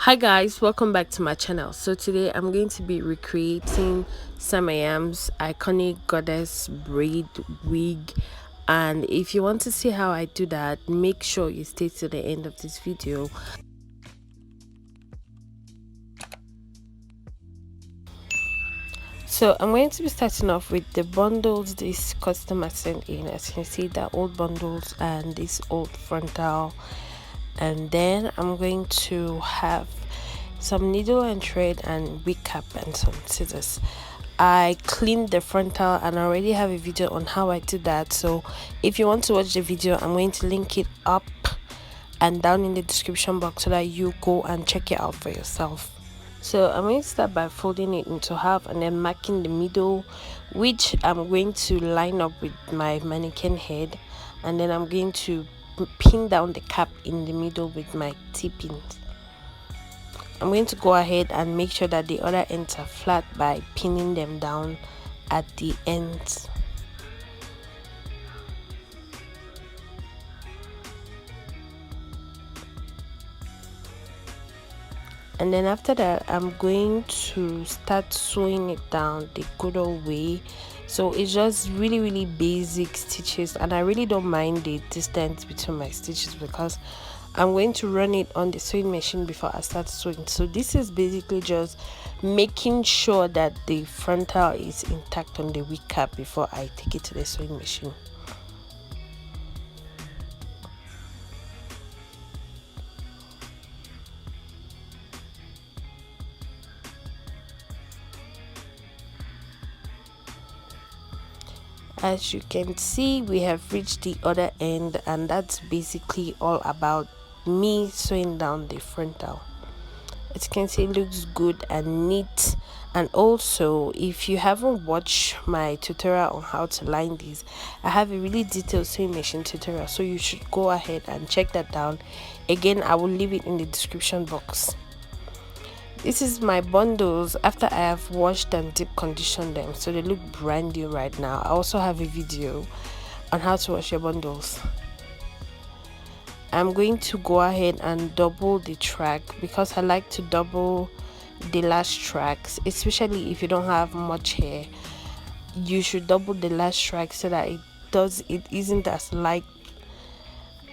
Hi guys, welcome back to my channel. So today I'm going to be recreating Sam Iam's iconic goddess braid wig, and if you want to see how I do that, make sure you stay to the end of this video. So I'm going to be starting off with the bundles this customer sent in. As you can see, the old bundles and this old frontal, and then I'm going to have some needle and thread and wig cap and some scissors. I cleaned the frontal and I already have a video on how I did that, so if you want to watch the video, I'm going to link it up and down in the description box so that you go and check it out for yourself. So I'm going to start by folding it into half and then marking the middle, which I'm going to line up with my mannequin head, and then I'm going to pin down the cap in the middle with my T-pins. I'm going to go ahead and make sure that the other ends are flat by pinning them down at the ends. And then after that, I'm going to start sewing it down the good old way. So it's just really basic stitches, and I really don't mind the distance between my stitches because I'm going to run it on the sewing machine before I start sewing. So this is basically just making sure that the frontal is intact on the wig cap before I take it to the sewing machine. As you can see, we have reached the other end, and that's basically all about me sewing down the frontal. As you can see, it looks good and neat. And also, if you haven't watched my tutorial on how to line these, I have a really detailed sewing machine tutorial, so you should go ahead and check that down. Again, I will leave it in the description box. This is my bundles after I have washed and deep conditioned them, so they look brand new right now. I also have a video on how to wash your bundles. I'm going to go ahead and double the track because I like to double the last tracks, especially if you don't have much hair. You should double the last track so that it isn't as light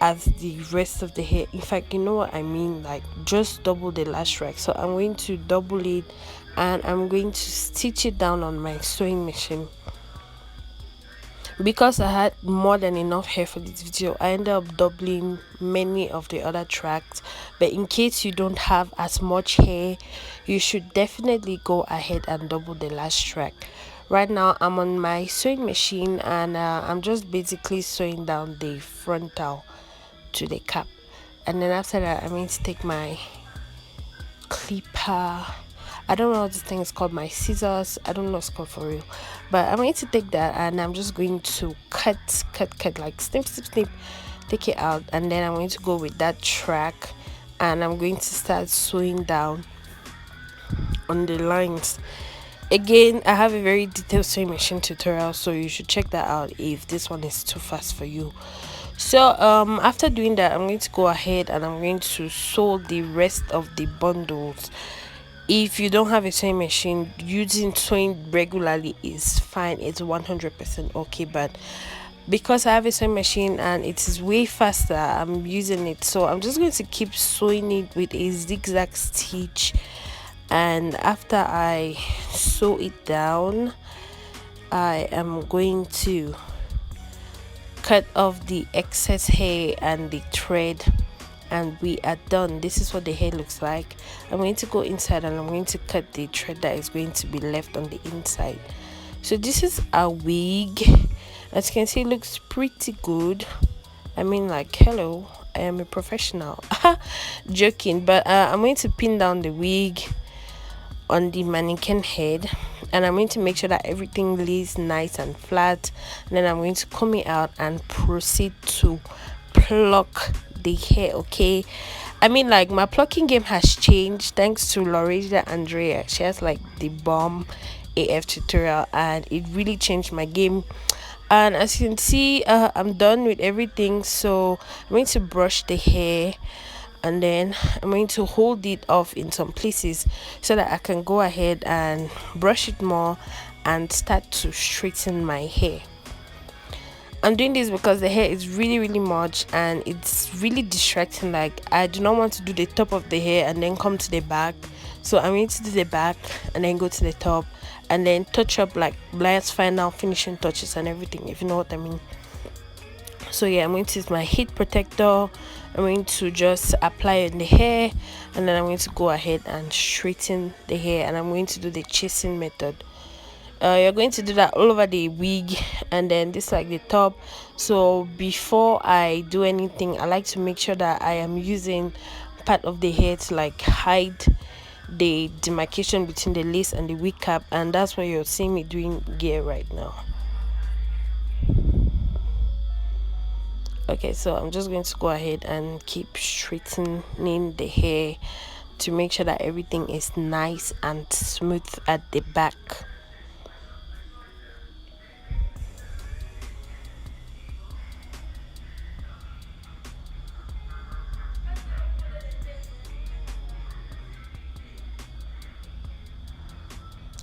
as the rest of the hair. In fact, you know what I mean, like just double the last track. So I'm going to double it and I'm going to stitch it down on my sewing machine. Because I had more than enough hair for this video, I ended up doubling many of the other tracks. But in case you don't have as much hair, you should definitely go ahead and double the last track. Right now I'm on my sewing machine and I'm just basically sewing down the frontal to the cap, and then after that I'm going to take my clipper. I don't know what this thing is called, my scissors, I don't know what's called for real, but I'm going to take that and I'm just going to cut like snip, take it out, and then I'm going to go with that track and I'm going to start sewing down on the lines. Again, I have a very detailed sewing machine tutorial, so you should check that out if this one is too fast for you. So after doing that, I'm going to go ahead and I'm going to sew the rest of the bundles. If you don't have a sewing machine, using sewing regularly is fine, it's 100% okay, but because I have a sewing machine and it is way faster, I'm using it, so I'm just going to keep sewing it with a zigzag stitch. And after I sew it down, I am going to cut off the excess hair and the thread, and we are done. This is what the hair looks like. I'm going to go inside and I'm going to cut the thread that is going to be left on the inside. So this is a wig. As you can see, it looks pretty good. I mean, like, hello, I am a professional. Joking, but I'm going to pin down the wig on the mannequin head, and I'm going to make sure that everything lays nice and flat, and then I'm going to comb it out and proceed to pluck the hair. Okay, I mean, like, my plucking game has changed thanks to laurasia Andrea. She has like the bomb AF tutorial and it really changed my game. And as you can see, I'm done with everything, so I'm going to brush the hair and then I'm going to hold it off in some places so that I can go ahead and brush it more and start to straighten my hair. I'm doing this because the hair is really much and it's really distracting. Like, I do not want to do the top of the hair and then come to the back. So I'm going to do the back and then go to the top and then touch up like last final finishing touches and everything, if you know what I mean. So yeah, I'm going to use my heat protector. I'm going to just apply it in the hair, and then I'm going to go ahead and straighten the hair, and I'm going to do the chasing method. You're going to do that all over the wig, and then this like the top. So before I do anything, I like to make sure that I am using part of the hair to like hide the demarcation between the lace and the wig cap, and that's what you're seeing me doing here right now. Okay, so I'm just going to go ahead and keep straightening the hair to make sure that everything is nice and smooth at the back.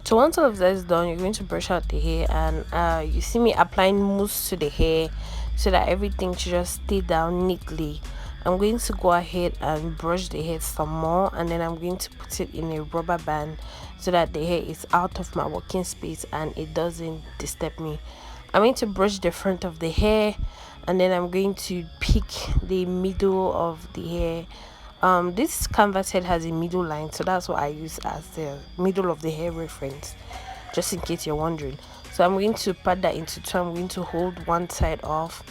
So once all of that is done, you're going to brush out the hair, and you see me applying mousse to the hair so that everything should just stay down neatly. I'm going to go ahead and brush the hair some more, and then I'm going to put it in a rubber band so that the hair is out of my working space and it doesn't disturb me. I'm going to brush the front of the hair, and then I'm going to pick the middle of the hair. This canvas head has a middle line, so that's what I use as the middle of the hair reference, just in case you're wondering. So I'm going to pat that into two. I'm going to hold one side off,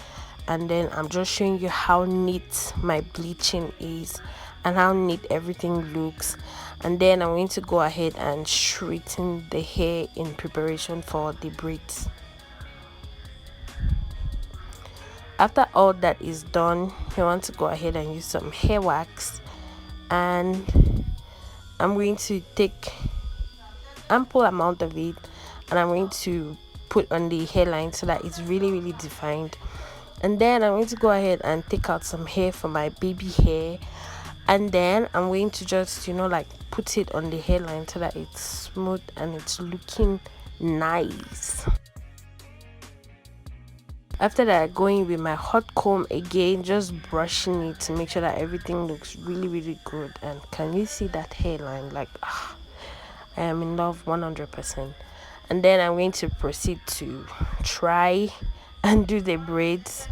and then I'm just showing you how neat my bleaching is and how neat everything looks. And then I'm going to go ahead and straighten the hair in preparation for the braids. After all that is done, you want to go ahead and use some hair wax, and I'm going to take ample amount of it, and I'm going to put on the hairline so that it's really defined. And then I'm going to go ahead and take out some hair for my baby hair, and then I'm going to just, you know, like put it on the hairline so that it's smooth and it's looking nice. After that, going with my hot comb again, just brushing it to make sure that everything looks really good. And can you see that hairline? Like, I am in love 100%. And then I'm going to proceed to try and do the braids.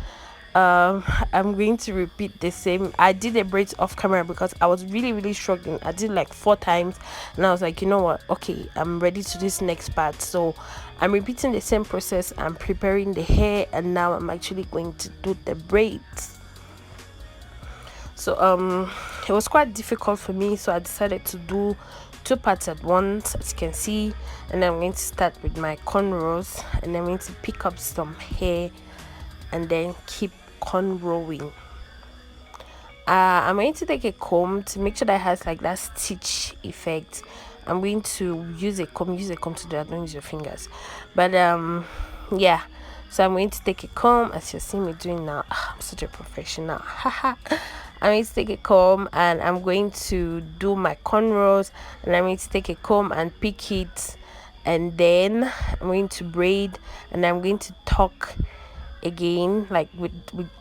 I'm going to repeat the same. I did the braids off camera because I was really struggling. I did like 4 times, and I was like, you know what, okay, I'm ready to this next part. So I'm repeating the same process. I'm preparing the hair, and now I'm actually going to do the braids. So it was quite difficult for me, so I decided to do 2 parts at once, as you can see. And I'm going to start with my cornrows, and I'm going to pick up some hair and then keep cornrowing. I'm going to take a comb to make sure that it has like that stitch effect. I'm going to use a comb to do that. Don't use your fingers. But yeah, so I'm going to take a comb, as you're seeing me doing now. I'm such a professional. I'm going to take a comb, and I'm going to do my cornrows, and I'm going to take a comb and pick it, and then I'm going to braid, and I'm going to tuck again, like with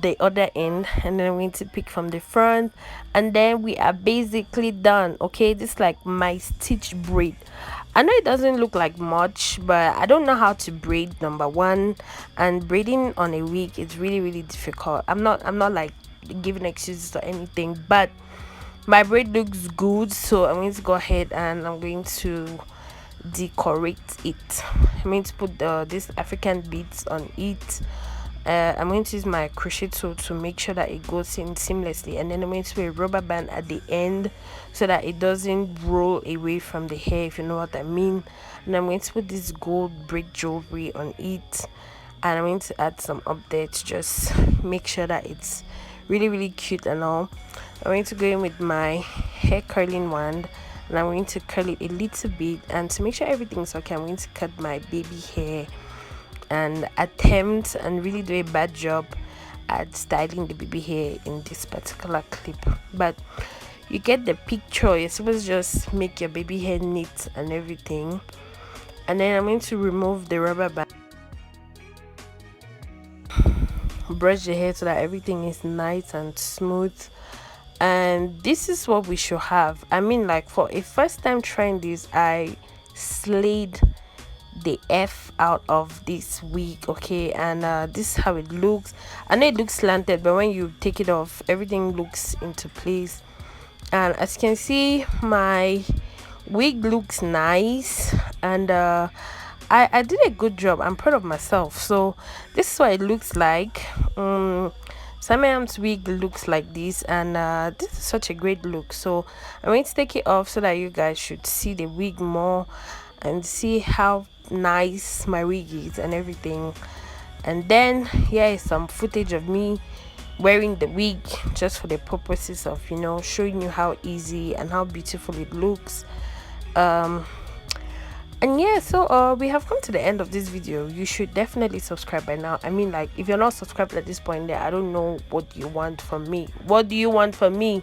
the other end, and then I'm going to pick from the front, and then we are basically done. Okay, this is like my stitch braid. I know it doesn't look like much, but I don't know how to braid, number one, and braiding on a wig is really difficult. I'm not like giving excuses or anything, but my braid looks good, so I'm going to go ahead and I'm going to decorate it. I'm going to put this African beads on it. I'm going to use my crochet tool to make sure that it goes in seamlessly, and then I'm going to put a rubber band at the end so that it doesn't roll away from the hair, if you know what I mean. And I'm going to put this gold braid jewelry on it, and I'm going to add some up there to just make sure that it's really cute and all. I'm going to go in with my hair curling wand, and I'm going to curl it a little bit, and to make sure everything's okay, I'm going to cut my baby hair and attempt and really do a bad job at styling the baby hair in this particular clip, but you get the picture. You're supposed to just make your baby hair neat and everything. And then I'm going to remove the rubber band, brush the hair so that everything is nice and smooth. And this is what we should have. I mean, like, for a first time trying this, I slayed the f out of this wig. Okay, and this is how it looks. I know it looks slanted, but when you take it off, everything looks into place. And as you can see, my wig looks nice, and I did a good job. I'm proud of myself. So this is what it looks like. Sam Iam's wig looks like this, and this is such a great look. So I'm going to take it off so that you guys should see the wig more and see how nice my wig is and everything. And then here is some footage of me wearing the wig, just for the purposes of, you know, showing you how easy and how beautiful it looks. And yeah, so we have come to the end of this video. You should definitely subscribe by now. I mean, like, if you're not subscribed at this point, there, I don't know what you want from me. What do you want from me?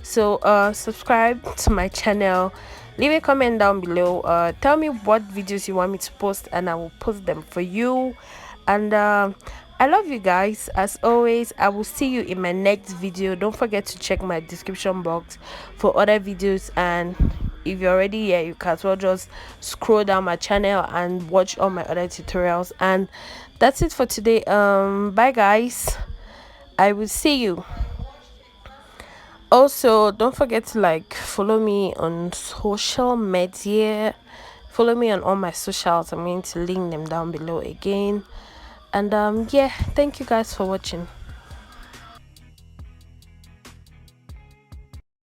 So subscribe to my channel, leave a comment down below, tell me what videos you want me to post, and I will post them for you. And I love you guys. As always, I will see you in my next video. Don't forget to check my description box for other videos, and if you're already here, you can as well just scroll down my channel and watch all my other tutorials. And that's it for today. Bye guys, I will see you. Also, don't forget to, like, follow me on social media. Follow me on all my socials. I'm going to link them down below again. And yeah, thank you guys for watching.